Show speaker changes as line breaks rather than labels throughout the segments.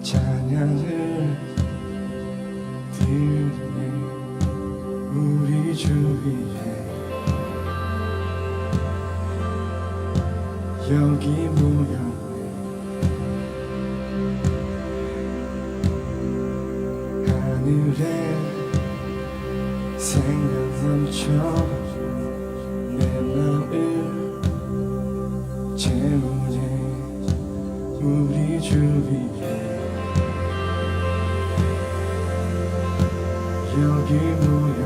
찬양을 드리네. 우리 주 위에 여기 모였네. 하늘에 생각 넘쳐 내 마음을 채우네. 우리 주 위에 여기 모였네.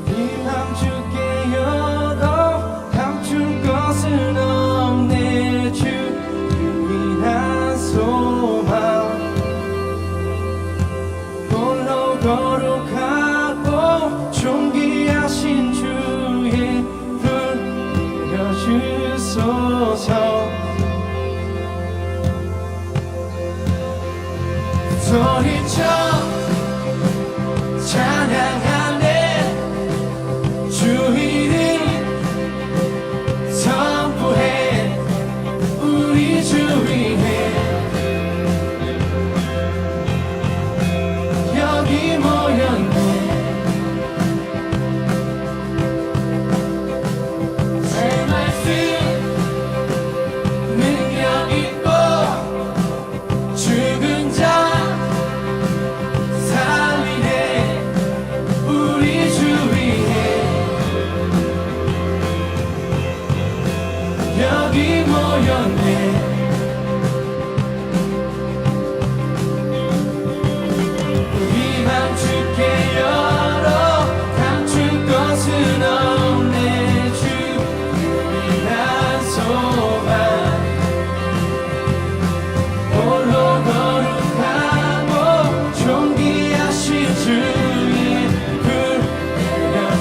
우리 맘 주께 열어 감출 것은 없네. 주 유일한 소망 홀로 거룩하고 존귀하신 주의 불 내려주소서. 소리쳐 찬양하네. 주 이름 선포해. 우리 주 위에 여기 모였네. 새 말씀 능력 있고 죽은 자 여기 모였네. 우리 맘 주께 열어 감출 것은 없네. 주 유일한 소망 홀로 거룩하고 존귀하신 주의 불 내려주소서.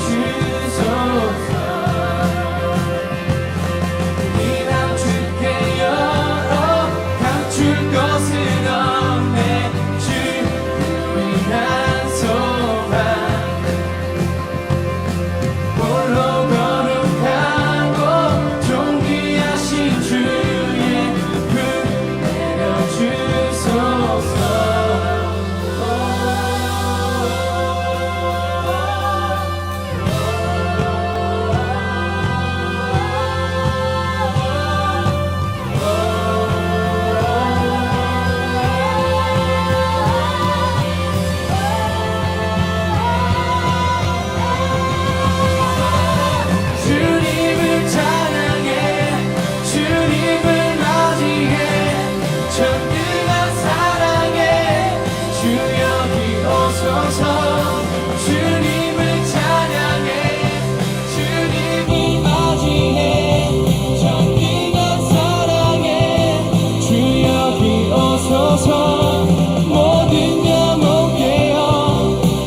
모든 영혼 깨어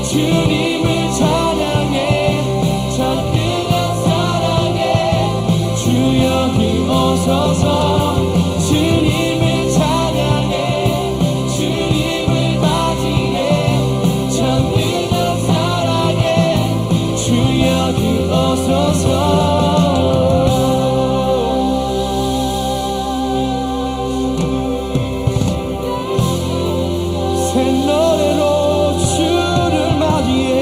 주님을 찬양해. 전능한 사랑에 주 여기 오소서. 주님을 찬양해. 주님을 맞이해. 전능한 사랑에 주 여기 오소서. 새 노래로 주를 맞이해.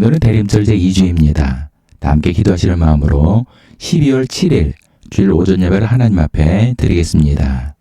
오늘은 대림절 제2주입니다. 다 함께 기도하시는 마음으로 12월 7일 주일 오전 예배를 하나님 앞에 드리겠습니다.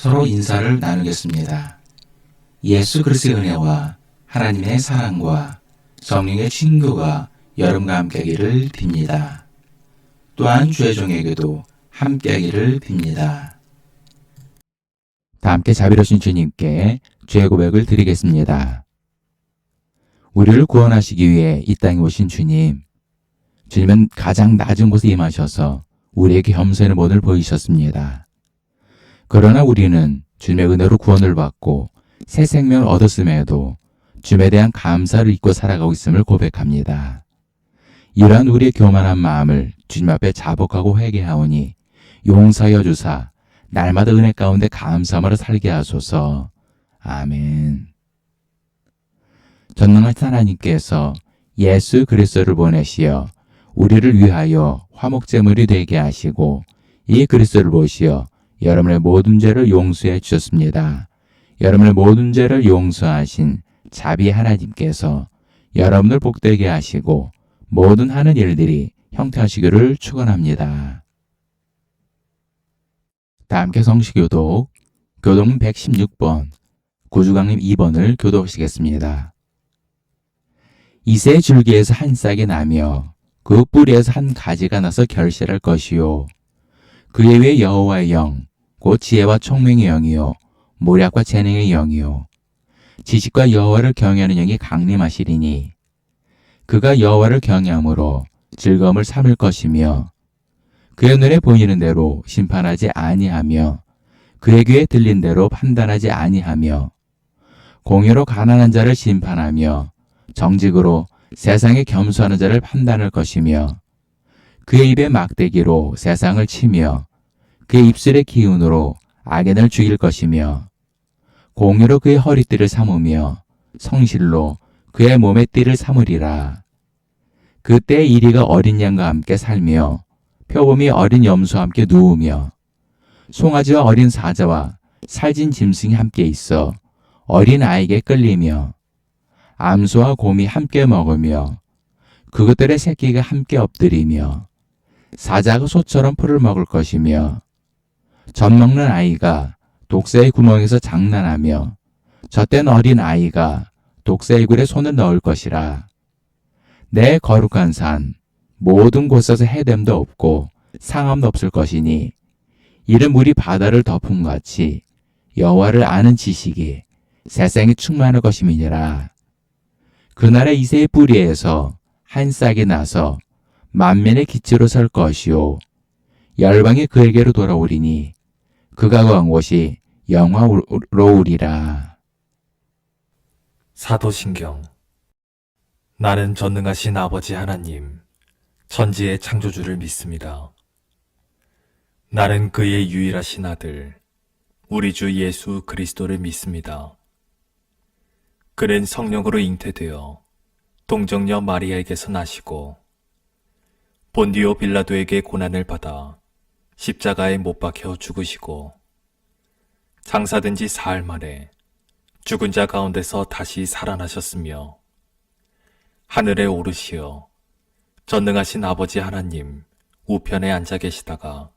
서로 인사를 나누겠습니다. 예수 그리스도의 은혜와 하나님의 사랑과 성령의 친교가 여러분과 함께하기를 빕니다. 또한 주의 종에게도 함께하기를 빕니다. 다 함께 자비로우신 주님께 죄 고백을 드리겠습니다. 우리를 구원하시기 위해 이 땅에 오신 주님, 주님은 가장 낮은 곳에 임하셔서 우리에게 겸손의 모습을 보이셨습니다. 그러나 우리는 주님의 은혜로 구원을 받고 새 생명을 얻었음에도 주님에 대한 감사를 잊고 살아가고 있음을 고백합니다. 이러한 우리의 교만한 마음을 주님 앞에 자복하고 회개하오니 용서하여 주사 날마다 은혜 가운데 감사함으로 살게 하소서. 아멘. 전능하신 하나님께서 예수 그리스도를 보내시어 우리를 위하여 화목제물이 되게 하시고 이 그리스도를 보시어 여러분의 모든 죄를 용서해 주셨습니다. 여러분의 모든 죄를 용서하신 자비 하나님께서 여러분을 복되게 하시고 모든 하는 일들이 형통하시기를 축원합니다. 다 함께 성시교독 교독문 116번 구주강림 2번을 교독하시겠습니다. 이새 줄기에서 한 싹이 나며 그 뿌리에서 한 가지가 나서 결실할 것이요 그에 위에 여호와의 영 곧 지혜와 총명의 영이요 모략과 재능의 영이요 지식과 여호와를 경외하는 영이 강림하시리니 그가 여호와를 경외함으로 즐거움을 삼을 것이며 그의 눈에 보이는 대로 심판하지 아니하며 그의 귀에 들린 대로 판단하지 아니하며 공의로 가난한 자를 심판하며 정직으로 세상에 겸손하는 자를 판단할 것이며 그의 입에 막대기로 세상을 치며 그의 입술의 기운으로 악인을 죽일 것이며 공의로 그의 허리띠를 삼으며 성실로 그의 몸의 띠를 삼으리라. 그때 이리가 어린 양과 함께 살며 표범이 어린 염소와 함께 누우며 송아지와 어린 사자와 살진 짐승이 함께 있어 어린 아이에게 끌리며 암소와 곰이 함께 먹으며 그것들의 새끼가 함께 엎드리며 사자가 소처럼 풀을 먹을 것이며 젖 먹는 아이가 독새의 구멍에서 장난하며 젖된 어린 아이가 독새의 굴에 손을 넣을 것이라. 내 거룩한 산 모든 곳에서 해됨도 없고 상함도 없을 것이니 이는 물이 바다를 덮음같이 여호와를 아는 지식이 세상에 충만할 것임이니라. 그날의 이새의 뿌리에서 한 싹이 나서 만민의 기치로 설 것이요 열방이 그에게로 돌아오리니 그가 거한 곳이 영화로우리라.
사도신경. 나는 전능하신 아버지 하나님, 천지의 창조주를 믿습니다. 나는 그의 유일하신 아들, 우리 주 예수 그리스도를 믿습니다. 그는 성령으로 잉태되어 동정녀 마리아에게서 나시고 본디오 빌라도에게 고난을 받아 십자가에 못 박혀 죽으시고 장사된 지 사흘 만에 죽은 자 가운데서 다시 살아나셨으며 하늘에 오르시어 전능하신 아버지 하나님 우편에 앉아 계시다가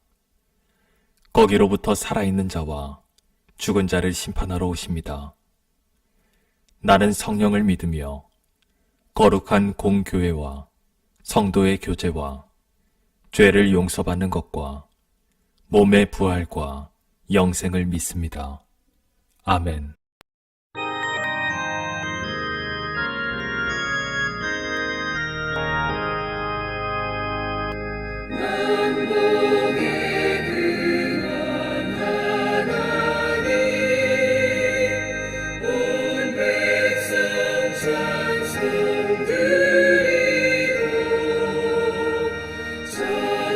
거기로부터 살아있는 자와 죽은 자를 심판하러 오십니다. 나는 성령을 믿으며 거룩한 공교회와 성도의 교제와 죄를 용서받는 것과 몸의 부활과 영생을 믿습니다. 아멘.
만국의 근원 하나님 온 백성 찬송 드리고 저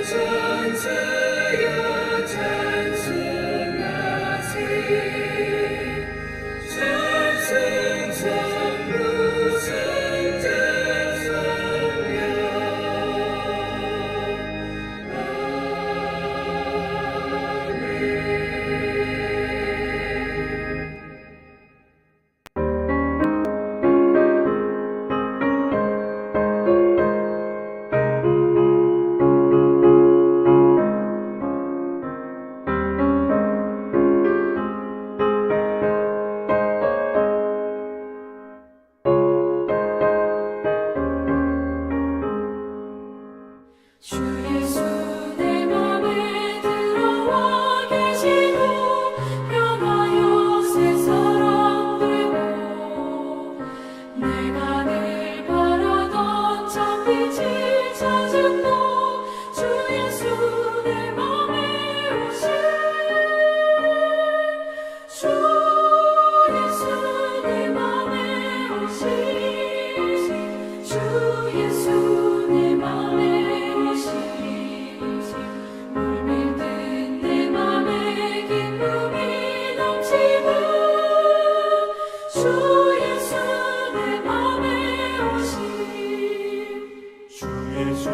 천사여 찬송하세 찬송 성루 성자 성령 주 예수 내 맘에 들어와 계시고 변하여 새 사람 되고 내가 늘 바라던 참 빛을 찾은 주 예수 내 맘에 오신 주 예수 내 맘에 오신 주 예수 내 맘에 물밀듯 내 맘에 기쁨이 넘치고 주 예수 내 맘에 오신
주 예수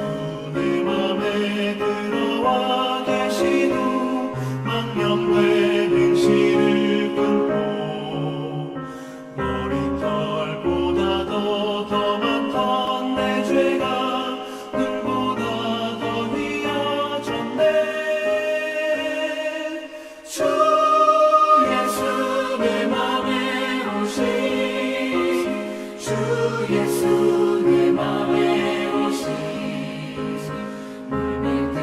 내 맘에 들어와 계신 후 망령되는 시를 끊고 머리털보다도 더 많던 내 죄가 눈보다 더 휘어졌네. 주 예수 내 맘에 오신 주 예수 내 맘에 오신 물밀듯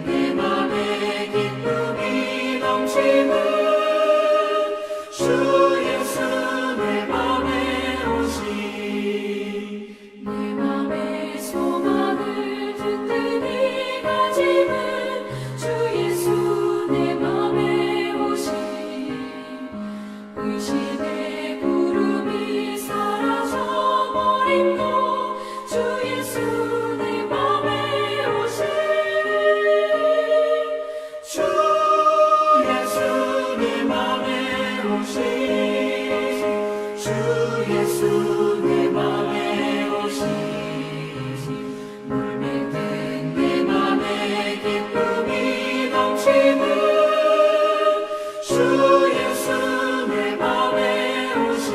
내 맘에 기쁨이 넘치는 주 예수 내 맘에 오신
내 맘의 소망을 든든히 가지는 주 예수 내 맘에 오신 의심의 구름이 사라져 버림도 주 예수 내 맘에 오신
주 예수 내 맘에 오신 주 예수 내 맘에 오신 물밀듯 내 맘에 기쁨이 넘치는 주 예수 내 맘에 오신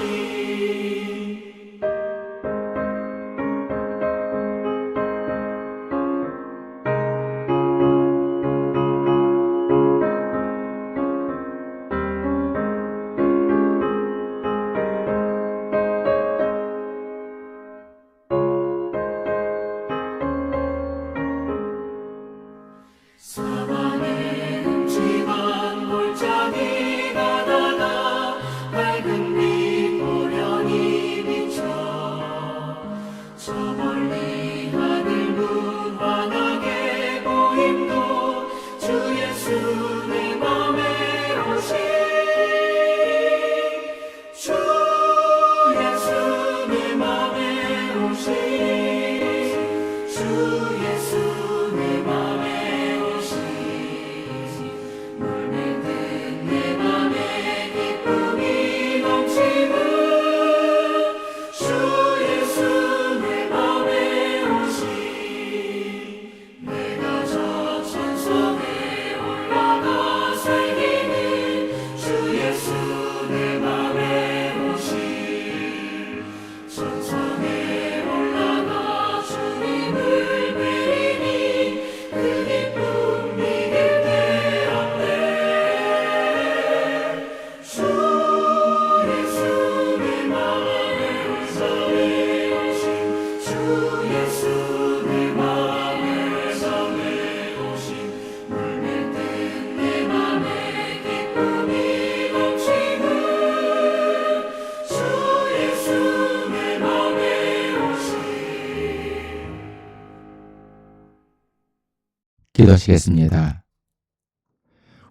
기도하시겠습니다.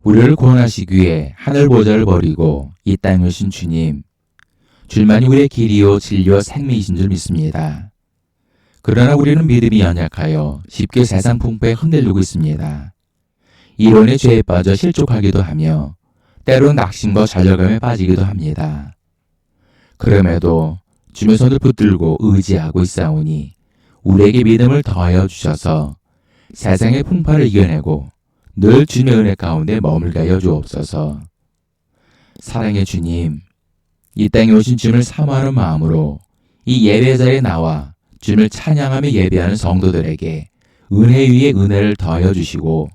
우리를 구원하시기 위해 하늘 보좌를 버리고 이 땅에 오신 주님, 줄만이 우리의 길이요 진리요 생명이신 줄 믿습니다. 그러나 우리는 믿음이 연약하여 쉽게 세상 풍파에 흔들리고 있습니다. 이론의 죄에 빠져 실족하기도 하며 때로는 낙심과 좌절감에 빠지기도 합니다. 그럼에도 주의 손을 붙들고 의지하고 있사오니 우리에게 믿음을 더하여 주셔서 세상의 풍파를 이겨내고 늘 주님의 은혜 가운데 머물게 하여 주옵소서. 사랑의 주님, 이 땅에 오신 주님을 사모하는 마음으로 이 예배 자리에 나와 주님을 찬양하며 예배하는 성도들에게 은혜 위에 은혜를 더하여 주시고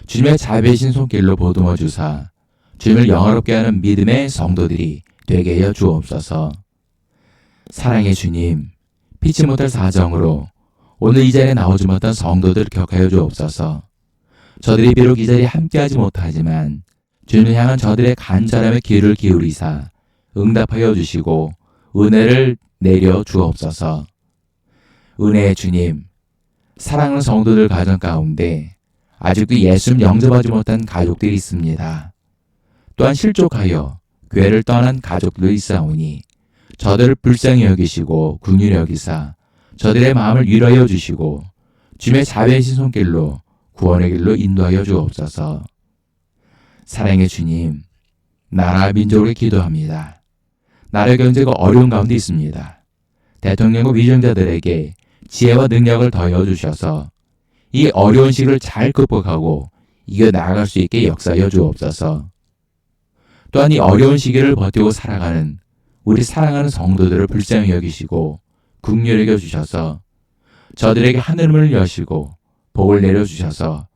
주님의 자비하신 손길로 보듬어 주사 주님을 영화롭게 하는 믿음의 성도들이 되게 하여 주옵소서. 사랑의 주님, 피치 못할 사정으로 오늘 이 자리에 나오지 못한 성도들을 격하여 주옵소서. 저들이 비록 이 자리에 함께하지 못하지만 주님을 향한 저들의 간절함에 귀를 기울이사 응답하여 주시고 은혜를 내려 주옵소서. 은혜의 주님, 사랑하는 성도들 가정 가운데 아직도 예수님 영접하지 못한 가족들이 있습니다. 또한 실족하여 교회를 떠난 가족들이 있사오니 저들을 불쌍히 여기시고 긍휼히 여기사 저들의 마음을 위로하여 주시고 주님의 자비하신 손길로 구원의 길로 인도하여 주옵소서. 사랑의 주님, 나라 민족을 기도합니다. 나라 경제가 어려운 가운데 있습니다. 대통령과 위정자들에게 지혜와 능력을 더하여 주셔서 이 어려운 시기를 잘 극복하고 이겨나갈 수 있게 역사하여 주옵소서. 또한 이 어려운 시기를 버티고 살아가는 우리 사랑하는 성도들을 불쌍히 여기시고 긍휼히 여겨 주셔서 저들에게 하늘문을 여시고 복을 내려주셔서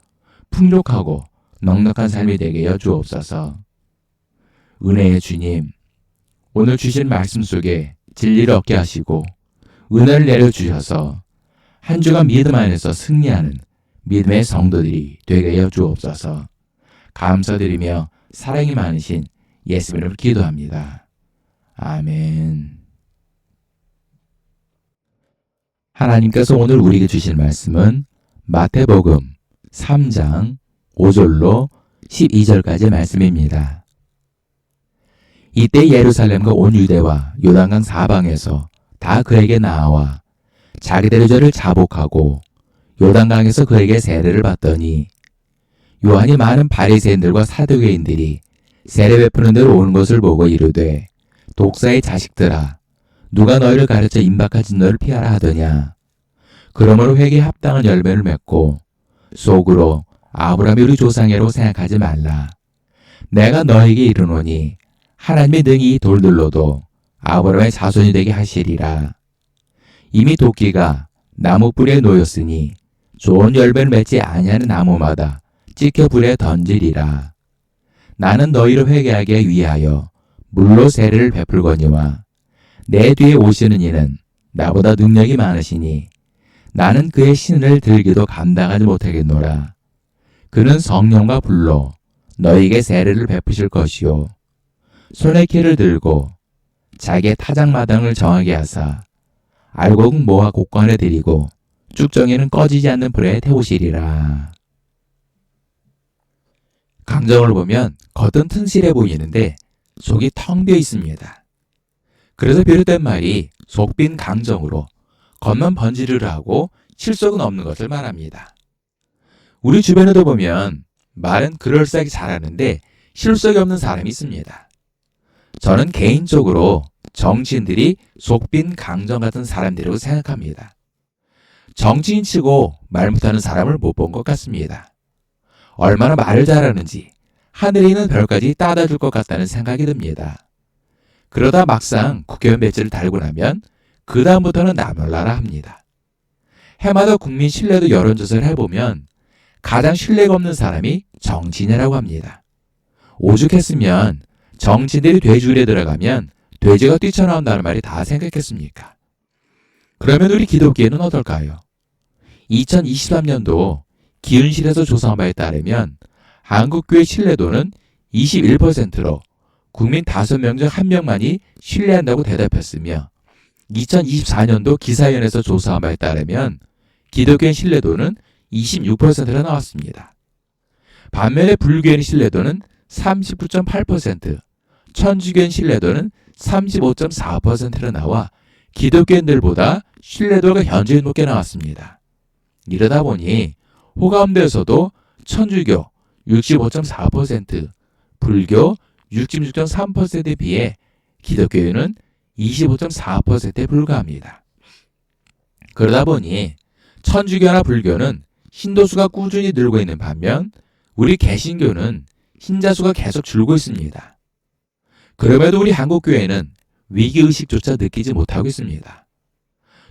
풍족하고 넉넉한 삶이 되게 하여 주옵소서. 은혜의 주님, 오늘 주신 말씀 속에 진리를 얻게 하시고 은혜를 내려주셔서 한 주간 믿음 안에서 승리하는 믿음의 성도들이 되게 하여 주옵소서. 감사드리며 사랑이 많으신 예수님을 기도합니다. 아멘. 하나님께서 오늘 우리에게 주실 말씀은 마태복음 3장 5절로 12절까지의 말씀입니다. 이때 예루살렘과 온 유대와 요단강 사방에서 다 그에게 나아와 자기들의 죄를 자복하고 요단강에서 그에게 세례를 받더니 요한이 많은 바리새인들과 사두개인들이 세례 베푸는 데로 오는 것을 보고 이르되 독사의 자식들아, 누가 너희를 가르쳐 임박한 진노를 피하라 하더냐. 그러므로 회개에 합당한 열매를 맺고 속으로 아브라함이 우리 조상이라고 생각하지 말라. 내가 너에게 이르노니 하나님의 능히 이 돌들로도 아브라함의 자손이 되게 하시리라. 이미 도끼가 나무 뿌리에 놓였으니 좋은 열매를 맺지 아니하는 나무마다 찍혀 불에 던지리라. 나는 너희를 회개하게 위하여 물로 세례를 베풀거니와 내 뒤에 오시는 이는 나보다 능력이 많으시니 나는 그의 신을 들기도 감당하지 못하겠노라. 그는 성령과 불로 너희에게 세례를 베푸실 것이요 손에 키를 들고 자기의 타작마당을 정하게 하사 알곡은 모아 곡관에 들이고 쭉정이는 꺼지지 않는 불에 태우시리라. 강정을 보면 겉은 튼실해 보이는데 속이 텅 비어 있습니다. 그래서 비롯된 말이 속 빈 강정으로 겉만 번지르르 하고 실속은 없는 것을 말합니다. 우리 주변에도 보면 말은 그럴싸하게 잘하는데 실속이 없는 사람이 있습니다. 저는 개인적으로 정치인들이 속 빈 강정 같은 사람들이라고 생각합니다. 정치인치고 말 못하는 사람을 못 본 것 같습니다. 얼마나 말을 잘하는지 하늘에 있는 별까지 따다 줄 것 같다는 생각이 듭니다. 그러다 막상 국회의원 배지를 달고 나면 그 다음부터는 나몰라라 합니다. 해마다 국민 신뢰도 여론조사를 해보면 가장 신뢰가 없는 사람이 정치인이라고 합니다. 오죽했으면 정치인들이 돼지굴에 들어가면 돼지가 뛰쳐나온다는 말이 다 생각했습니까? 그러면 우리 기독교회는 어떨까요? 2023년도 기은실에서 조사한 바에 따르면 한국교회 신뢰도는 21%로 국민 5명 중 1명만이 신뢰한다고 대답했으며 2024년도 기사위원회에서 조사한 바에 따르면 기독교인 신뢰도는 26%나 나왔습니다. 반면에 불교인 신뢰도는 39.8%, 천주교인 신뢰도는 35.4%로 나와 기독교인들보다 신뢰도가 현저히 높게 나왔습니다. 이러다 보니 호감도에서도 천주교 65.4%, 불교 66.3%에 비해 기독교인은 25.4%에 불과합니다. 그러다 보니 천주교나 불교는 신도수가 꾸준히 늘고 있는 반면 우리 개신교는 신자수가 계속 줄고 있습니다. 그럼에도 우리 한국교회는 위기의식조차 느끼지 못하고 있습니다.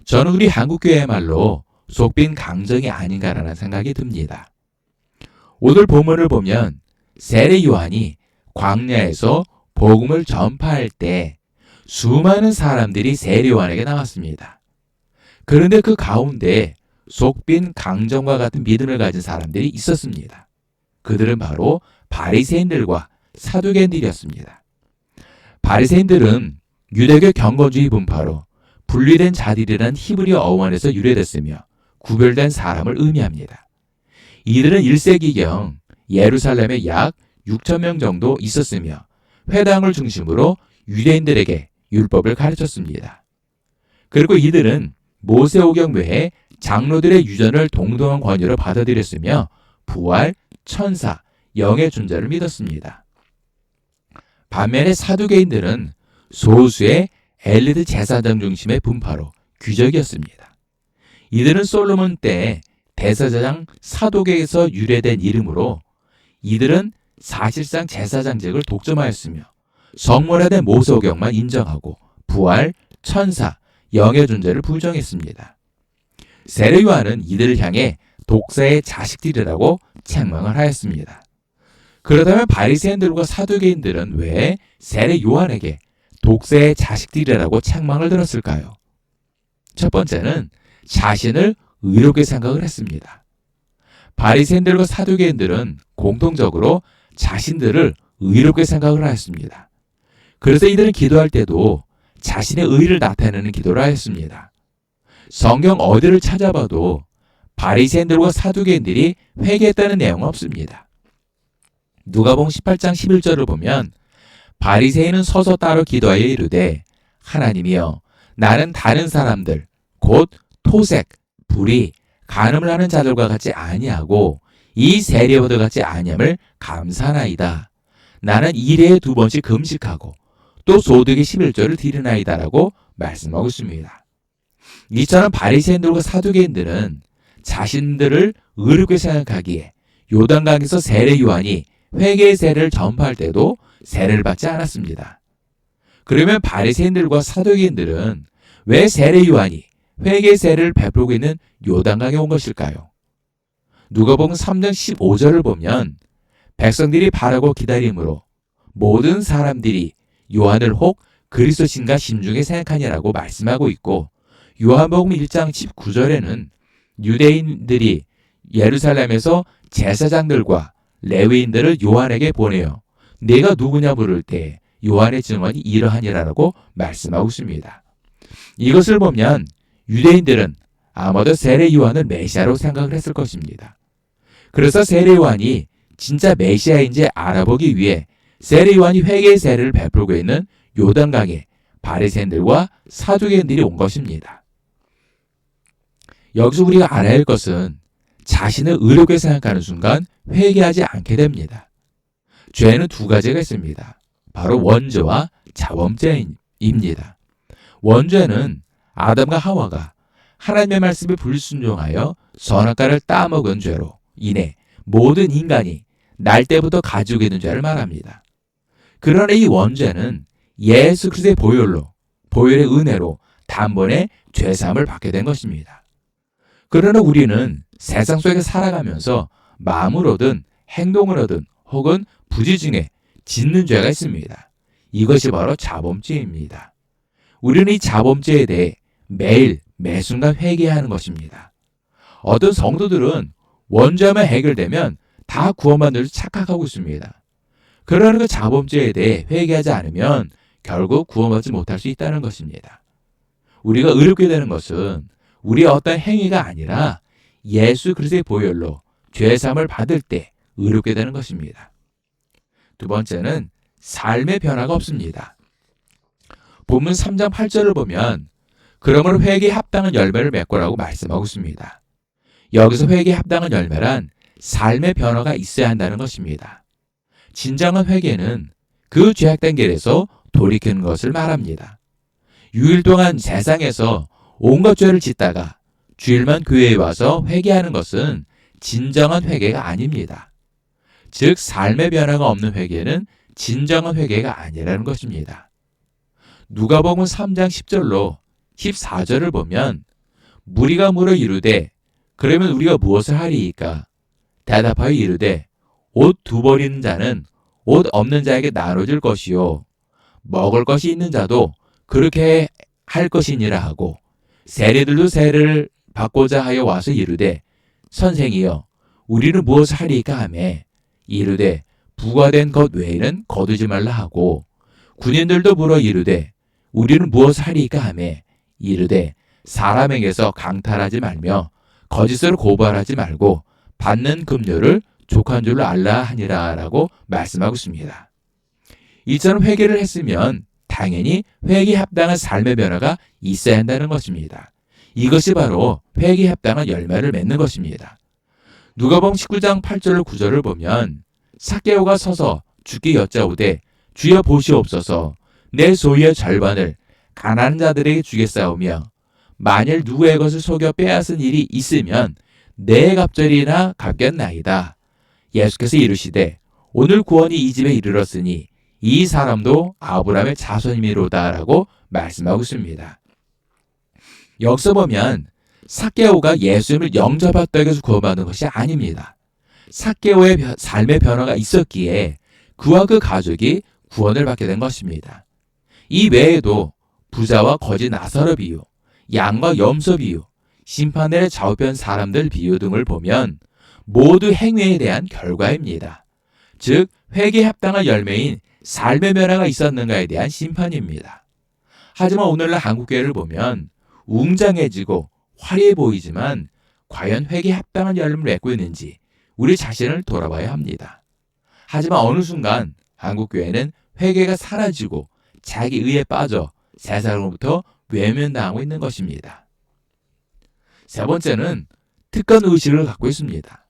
저는 우리 한국교회야말로 속빈 강정이 아닌가라는 생각이 듭니다. 오늘 본문을 보면 세례 요한이 광야에서 복음을 전파할 때 수많은 사람들이 세례 요한에게 나왔습니다. 그런데 그 가운데 속빈 강정과 같은 믿음을 가진 사람들이 있었습니다. 그들은 바로 바리새인들과 사두개인들이었습니다. 바리새인들은 유대교 경건주의 분파로 분리된 자들이라는 히브리어 어원에서 유래됐으며 구별된 사람을 의미합니다. 이들은 1세기경 예루살렘에 약 6,000명 정도 있었으며 회당을 중심으로 유대인들에게 율법을 가르쳤습니다. 그리고 이들은 모세오경 외에 장로들의 유전을 동등한 권위로 받아들였으며 부활, 천사, 영의 존재를 믿었습니다. 반면에 사두개인들은 소수의 엘리트 제사장 중심의 분파로 귀족이었습니다. 이들은 솔로몬 때 대제사장 사독에게서 유래된 이름으로 이들은 사실상 제사장직을 독점하였으며 성문화된 모세오경만 인정하고 부활, 천사, 영의 존재를 부정했습니다. 세례 요한은 이들을 향해 독사의 자식들이라고 책망을 하였습니다. 그렇다면 바리새인들과 사두개인들은 왜 세례 요한에게 독사의 자식들이라고 책망을 들었을까요? 첫 번째는 자신을 의롭게 생각을 했습니다. 바리새인들과 사두개인들은 공통적으로 자신들을 의롭게 생각을 하였습니다. 그래서 이들은 기도할 때도 자신의 의를 나타내는 기도를 하였습니다. 성경 어디를 찾아봐도 바리새인들과 사두개인들이 회개했다는 내용은 없습니다. 누가복음 18장 11절을 보면 바리새인은 서서 따로 기도하여 이르되 하나님이여 나는 다른 사람들 곧 토색, 불의, 간음을 하는 자들과 같이 아니하고 이 세례와도 같이 아니함을 감사하나이다. 나는 일회에 2번씩 금식하고 또 소득의 11조를 드리나이다라고 말씀하고 있습니다. 이처럼 바리새인들과 사두개인들은 자신들을 의롭게 생각하기에 요단강에서 세례 요한이 회개의 세례를 전파할 때도 세례를 받지 않았습니다. 그러면 바리새인들과 사두개인들은 왜 세례 요한이 회개의 세례를 베풀고 있는 요단강에 온 것일까요? 누가복음 3장 15절을 보면 백성들이 바라고 기다림으로 모든 사람들이 요한을 혹 그리스도신가 심중에 생각하니라고 말씀하고 있고 요한복음 1장 19절에는 유대인들이 예루살렘에서 제사장들과 레위인들을 요한에게 보내어 네가 누구냐 부를 때 요한의 증언이 이러하니라라고 말씀하고 있습니다. 이것을 보면 유대인들은 아마도 세례 요한을 메시아로 생각을 했을 것입니다. 그래서 세례 요한이 진짜 메시아인지 알아보기 위해 세례 요한이 회개의 세례를 베풀고 있는 요단강에 바리새인들과 사두개인들이 온 것입니다. 여기서 우리가 알아야 할 것은 자신을 의롭게 생각하는 순간 회개하지 않게 됩니다. 죄는 2가지가 있습니다. 바로 원죄와 자범죄입니다. 원죄는 아담과 하와가 하나님의 말씀에 불순종하여 선악과를 따먹은 죄로 인해 모든 인간이 날 때부터 가지고 있는 죄를 말합니다. 그러나 이 원죄는 예수 그리스도의 보혈의 은혜로 단번에 죄사함을 받게 된 것입니다. 그러나 우리는 세상 속에 살아가면서 마음으로든 행동으로든 혹은 부지 중에 짓는 죄가 있습니다. 이것이 바로 자범죄입니다. 우리는 이 자범죄에 대해 매일 매순간 회개해야 하는 것입니다. 어떤 성도들은 원죄만 해결되면 다 구원받는 줄 착각하고 있습니다. 그러나 그 자범죄에 대해 회개하지 않으면 결국 구원받지 못할 수 있다는 것입니다. 우리가 의롭게 되는 것은 우리의 어떤 행위가 아니라 예수 그리스도의 보혈로 죄사함을 받을 때 의롭게 되는 것입니다. 두 번째는 삶의 변화가 없습니다. 본문 3장 8절을 보면 그러므로 회개에 합당한 열매를 맺고라고 말씀하고 있습니다. 여기서 회개에 합당한 열매란 삶의 변화가 있어야 한다는 것입니다. 진정한 회개는 그 죄악된 길에서 돌이키는 것을 말합니다. 6일 동안 세상에서 온갖 죄를 짓다가 주일만 교회에 와서 회개하는 것은 진정한 회개가 아닙니다. 즉 삶의 변화가 없는 회개는 진정한 회개가 아니라는 것입니다. 누가복음 3장 10절로 14절을 보면 무리가 물어 이르되 그러면 우리가 무엇을 하리이까? 대답하여 이르되 옷 두 벌 있는 자는 옷 없는 자에게 나눠줄 것이요 먹을 것이 있는 자도 그렇게 할 것이니라 하고 세리들도 세례를 받고자 하여 와서 이르되 선생이여 우리는 무엇을 하리이까 하매 이르되 부과된 것 외에는 거두지 말라 하고 군인들도 물어 이르되 우리는 무엇을 하리이까 하매 이르되 사람에게서 강탈하지 말며 거짓으로 고발하지 말고 받는 급료를 족한 줄로 알라 하니라 라고 말씀하고 있습니다. 이처럼 회개를 했으면 당연히 회개에 합당한 삶의 변화가 있어야 한다는 것입니다. 이것이 바로 회개에 합당한 열매를 맺는 것입니다. 누가복음 19장 8절로 9절을 보면 삭개오가 서서 주께 여짜오되 주여 보시옵소서 내 소유의 절반을 가난한 자들에게 주겠사오며 만일 누구의 것을 속여 빼앗은 일이 있으면 내 갑절이나 갚겠나이다. 예수께서 이르시되 오늘 구원이 이 집에 이르렀으니 이 사람도 아브라함의 자손이미로다 라고 말씀하고 있습니다. 여기서 보면 삭개오가 예수님을 영접했다고 해서 구원받은 것이 아닙니다. 삭개오의 삶의 변화가 있었기에 그와 그 가족이 구원을 받게 된 것입니다. 이 외에도 부자와 거지 나사로 비유, 양과 염소 비유, 심판대에 좌우편 사람들 비유 등을 보면 모두 행위에 대한 결과입니다. 즉 회개에 합당한 열매인 삶의 변화가 있었는가에 대한 심판입니다. 하지만 오늘날 한국교회를 보면 웅장해지고 화려해 보이지만 과연 회개에 합당한 열매를 맺고 있는지 우리 자신을 돌아봐야 합니다. 하지만 어느 순간 한국교회는 회개가 사라지고 자기 의에 빠져 세상으로부터 외면당하고 있는 것입니다. 세 번째는 특권 의식을 갖고 있습니다.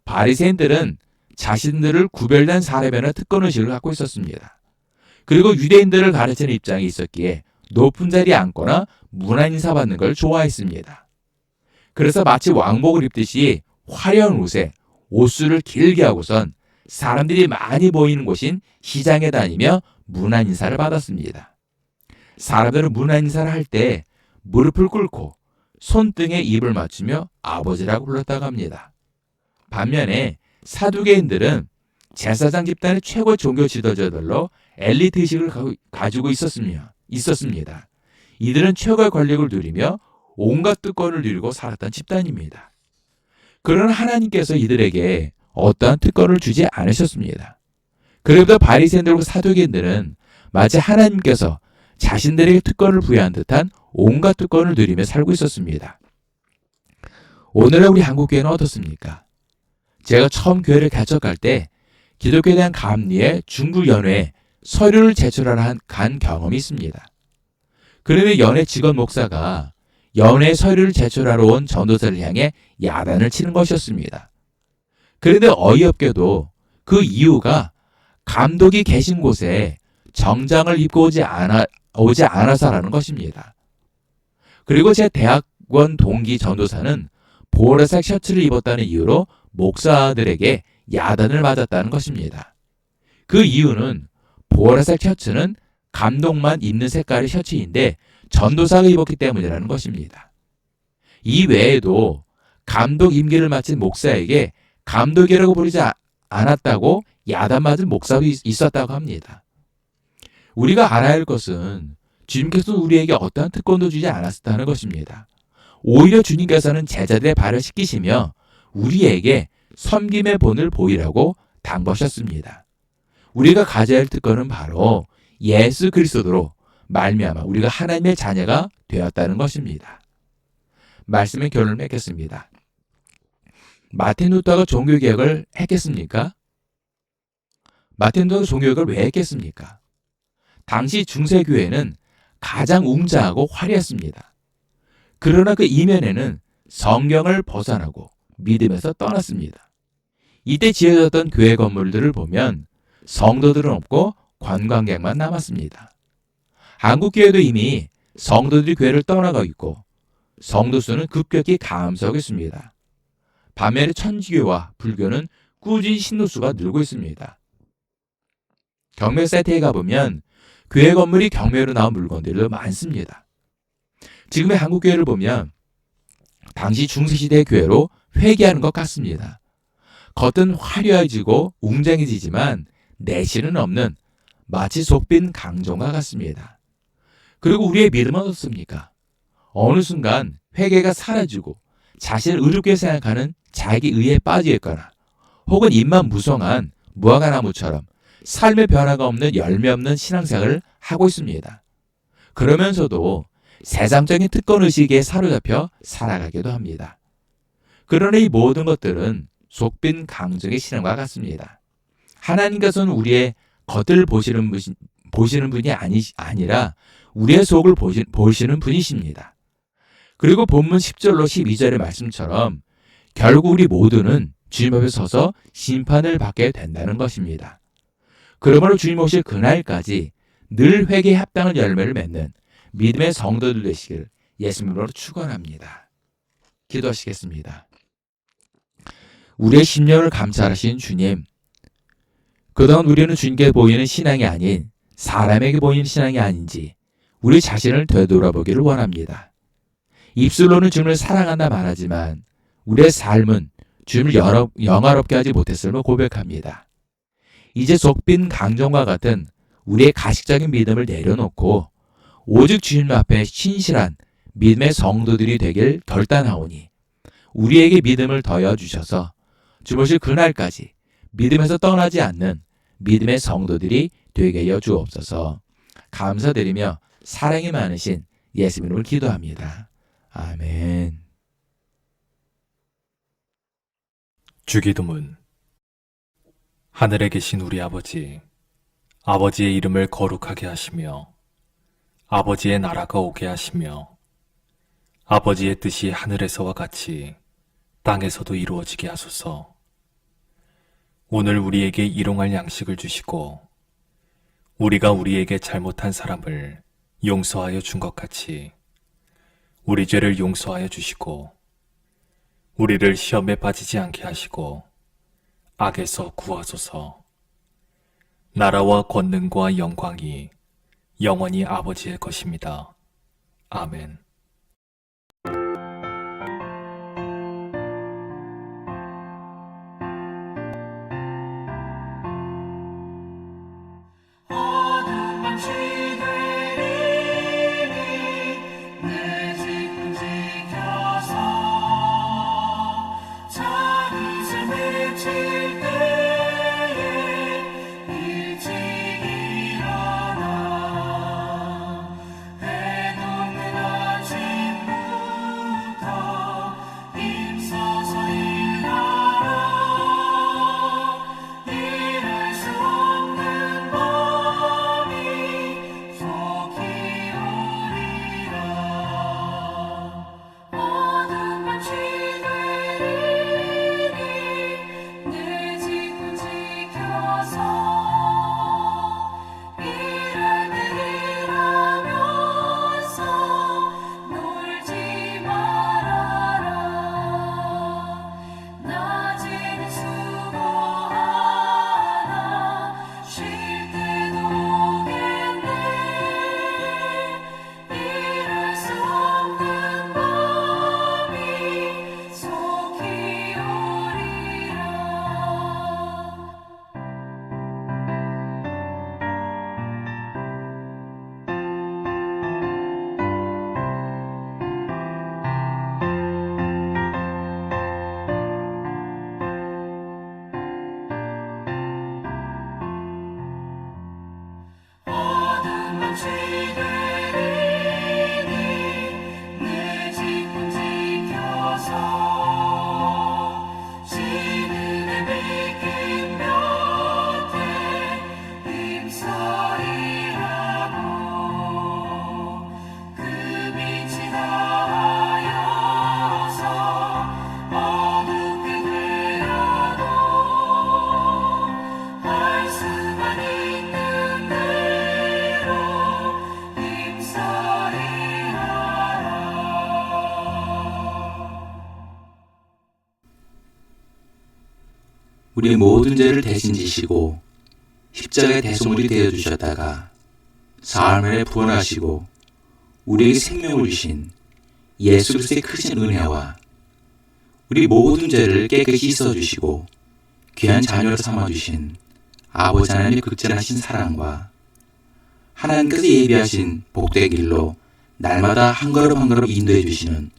바리새인들은 자신들을 구별된 사람이라는 특권 의식을 갖고 있었습니다. 그리고 유대인들을 가르치는 입장이 있었기에 높은 자리에 앉거나 문화 인사 받는 걸 좋아했습니다. 그래서 마치 왕복을 입듯이 화려한 옷에 옷수를 길게 하고선 사람들이 많이 보이는 곳인 시장에 다니며 문화 인사를 받았습니다. 사람들은 문화 인사를 할 때 무릎을 꿇고 손등에 입을 맞추며 아버지라고 불렀다고 합니다. 반면에 사두개인들은 제사장 집단의 최고 종교 지도자들로 엘리트 의식을 가지고 있었습니다. 이들은 최고의 권력을 누리며 온갖 특권을 누리고 살았던 집단입니다. 그러나 하나님께서 이들에게 어떠한 특권을 주지 않으셨습니다. 그래도 바리새인들과 사두개인들은 마치 하나님께서 자신들에게 특권을 부여한 듯한 온갖 특권을 누리며 살고 있었습니다. 오늘의 우리 한국교회는 어떻습니까? 제가 처음 교회를 개척할 때 기독교에 대한 감리에 중부연회에 서류를 제출하러 간 경험이 있습니다. 그런데 연회 직원 목사가 연회 서류를 제출하러 온 전도사를 향해 야단을 치는 것이었습니다. 그런데 어이없게도 그 이유가 감독이 계신 곳에 정장을 입고 오지 않아서라는 것입니다. 그리고 제 대학원 동기 전도사는 보라색 셔츠를 입었다는 이유로 목사들에게 야단을 맞았다는 것입니다. 그 이유는 보라색 셔츠는 감독만 입는 색깔의 셔츠인데 전도사가 입었기 때문이라는 것입니다. 이 외에도 감독 임기를 마친 목사에게 감독이라고 부르지 않았다고 야단맞은 목사도 있었다고 합니다. 우리가 알아야 할 것은 주님께서 우리에게 어떠한 특권도 주지 않았다는 것입니다. 오히려 주님께서는 제자들의 발을 씻기시며 우리에게 섬김의 본을 보이라고 당부하셨습니다. 우리가 가져야 할 특권은 바로 예수 그리스도로 말미암아 우리가 하나님의 자녀가 되었다는 것입니다. 말씀의 결론을 맺겠습니다. 마틴 루터가 종교개혁을 했겠습니까? 마틴 루터가 종교개혁을 왜 했겠습니까? 당시 중세교회는 가장 웅장하고 화려했습니다. 그러나 그 이면에는 성경을 벗어나고 믿음에서 떠났습니다. 이때 지어졌던 교회 건물들을 보면 성도들은 없고 관광객만 남았습니다. 한국교회도 이미 성도들이 교회를 떠나가고 있고 성도 수는 급격히 감소하고 있습니다. 반면에 천주교와 불교는 꾸준히 신도수가 늘고 있습니다. 경매 사이트에 가보면 교회 건물이 경매로 나온 물건들도 많습니다. 지금의 한국교회를 보면 당시 중세시대의 교회로 회귀하는 것 같습니다. 겉은 화려해지고 웅장해지지만 내실은 없는 마치 속빈 강정과 같습니다. 그리고 우리의 믿음은 어떻습니까? 어느 순간 회개가 사라지고 자신을 의롭게 생각하는 자기 의에 빠져 있거나 혹은 입만 무성한 무화과나무처럼 삶의 변화가 없는 열매 없는 신앙생활을 하고 있습니다. 그러면서도 세상적인 특권의식에 사로잡혀 살아가기도 합니다. 그러나 이 모든 것들은 속빈 강정의 신앙과 같습니다. 하나님께서는 우리의 겉을 보시는 분이 아니라 우리의 속을 보시는 분이십니다. 그리고 본문 10절로 12절의 말씀처럼 결국 우리 모두는 주님 앞에 서서 심판을 받게 된다는 것입니다. 그러므로 주님 오실 그날까지 늘 회개에 합당한 열매를 맺는 믿음의 성도들 되시길 예수님으로 축원합니다. 기도하시겠습니다. 우리의 심령을 감찰하신 주님, 그동안 우리는 주님께 보이는 신앙이 아닌 사람에게 보이는 신앙이 아닌지 우리 자신을 되돌아보기를 원합니다. 입술로는 주님을 사랑한다 말하지만 우리의 삶은 주님을 영화롭게 하지 못했음을 고백합니다. 이제 속빈 강정과 같은 우리의 가식적인 믿음을 내려놓고 오직 주님 앞에 신실한 믿음의 성도들이 되길 결단하오니 우리에게 믿음을 더하여 주셔서 주님 오실 그날까지 믿음에서 떠나지 않는 믿음의 성도들이 되게 하여 주옵소서. 감사드리며 사랑이 많으신 예수님을 기도합니다. 아멘.
주기도문. 하늘에 계신 우리 아버지, 아버지의 이름을 거룩하게 하시며 아버지의 나라가 오게 하시며 아버지의 뜻이 하늘에서와 같이 땅에서도 이루어지게 하소서. 오늘 우리에게 일용할 양식을 주시고 우리가 우리에게 잘못한 사람을 용서하여 준 것 같이 우리 죄를 용서하여 주시고 우리를 시험에 빠지지 않게 하시고 악에서 구하소서. 나라와 권능과 영광이 영원히 아버지의 것입니다. 아멘.
어둠만 지되리니 내 집 지켜서 자깃을 맺힐 때에 일찍 일어나 해 돋는 아침부터 힘써서 일하라. 일할 수 없는 밤이 속히 오리라. 어둠만 지되리니 내 집을 지켜서 일할 때 일하면서 놀지 말아라. 낮에는 수고하나 쉴 때도 오겠네. 일할 수 없는 밤이 속히 오리라. 어둠만 지되리니 내 집은 지켜서
우리 모든 죄를 대신 지시고 십자가의 대속물이 되어주셨다가 사흘 만에 부활하시고 우리에게 생명을 주신 예수 그리스도의 크신 은혜와 우리 모든 죄를 깨끗이 씻어주시고 귀한 자녀로 삼아주신 아버지 하나님의 극진하신 사랑과 하나님께서 예비하신 복된 길로 날마다 한 걸음 한 걸음 인도해 주시는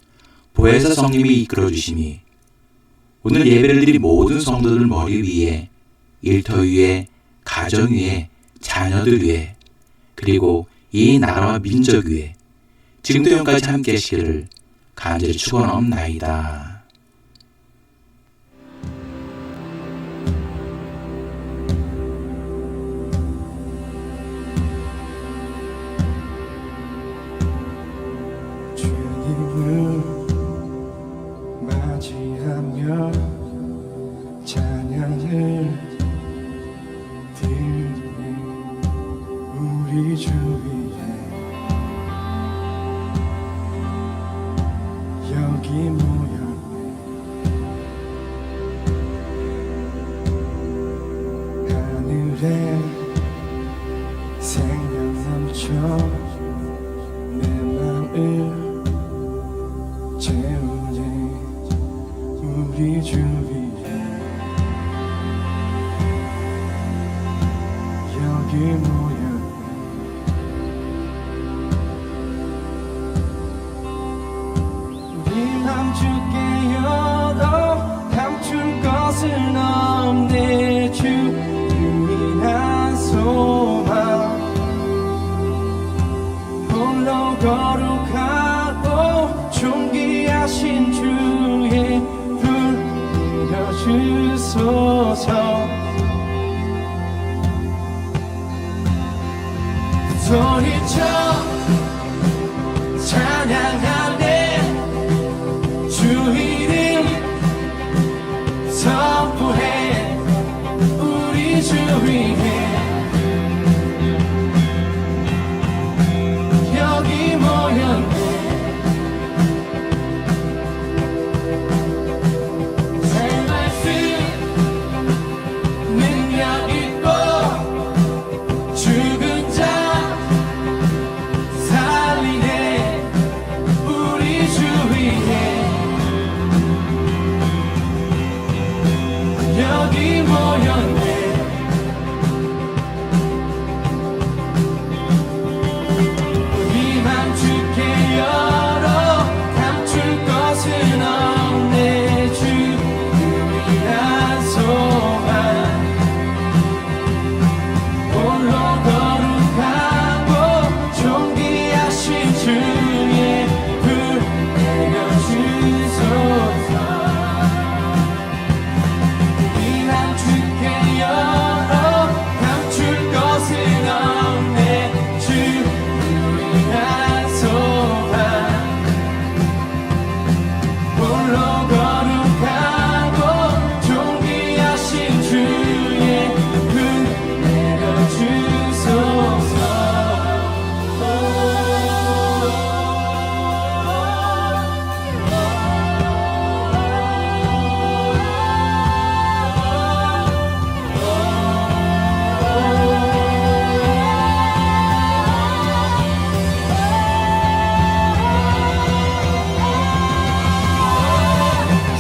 보혜사 성님이 이끌어 주심이 오늘 예배를 드린 모든 성도들 머리 위에, 일터 위에, 가정 위에, 자녀들 위에, 그리고 이 나라와 민족 위에 지금도 영까지 함께 하시기를 간절히 축원하옵나이다.
주님을 맞이하며 찬양을 드리는 우리 주 위에 여기 모였네. 하늘에 생명 넘쳐 내 맘을 채우네. 우리 주 위에 여기 모였네. 우리 맘 주께 열어 감출 것은 없네. 주 유일한 소망 홀로 거룩하고 존귀하신 주의 불 내려주소서. 소리쳐 찬양하네. 주 이름 선포해. 우리 주 위에 여기 모였네. 새 말씀 능력 있고 죽은 자 살리네. 우리 주 위에 여기 모였네. 우리 맘 주께 열어 감출 것은 없네. 주 유일한 소망 홀로 거룩하고 존귀하신 주의 불 내려주소서. 우리 맘 주께 열어 감출 것은 없네. 주 유일한 소망 홀로 거룩하고 존귀하신 주의 불 내려주소서.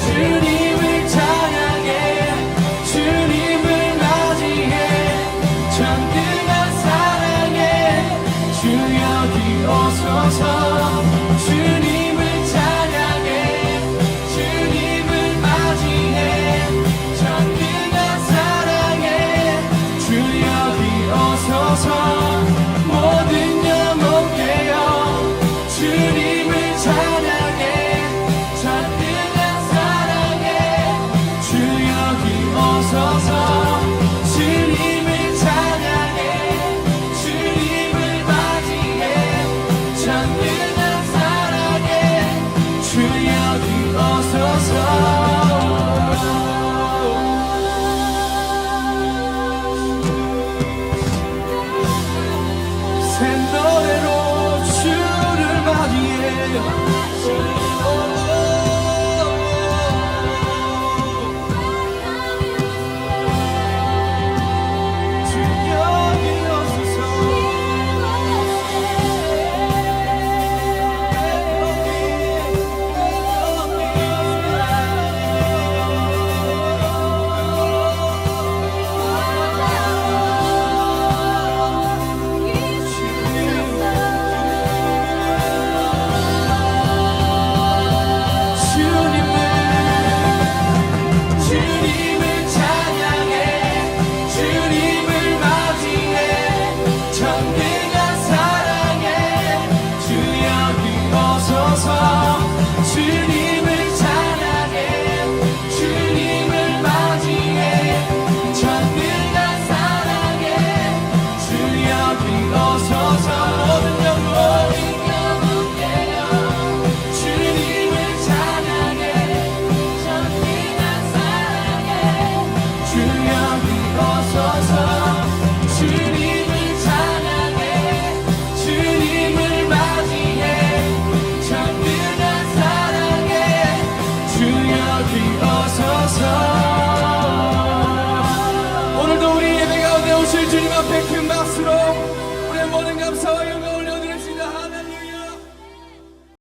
주님을 찬양해. 주님을 맞이해. 전능한 사랑에 주 여기 오소서. 주님을 찬양해. 주님을 맞이해. 전능한 사랑에 주 여기 오소서. 모든 영혼 깨어 주님을 찬양해. 전능한 사랑에 주 여기 오소서. 주님을 찬양해. 주님을 맞이해. 전능한 사랑에 주 여기 오소서. 새 노래로 주를 맞이해.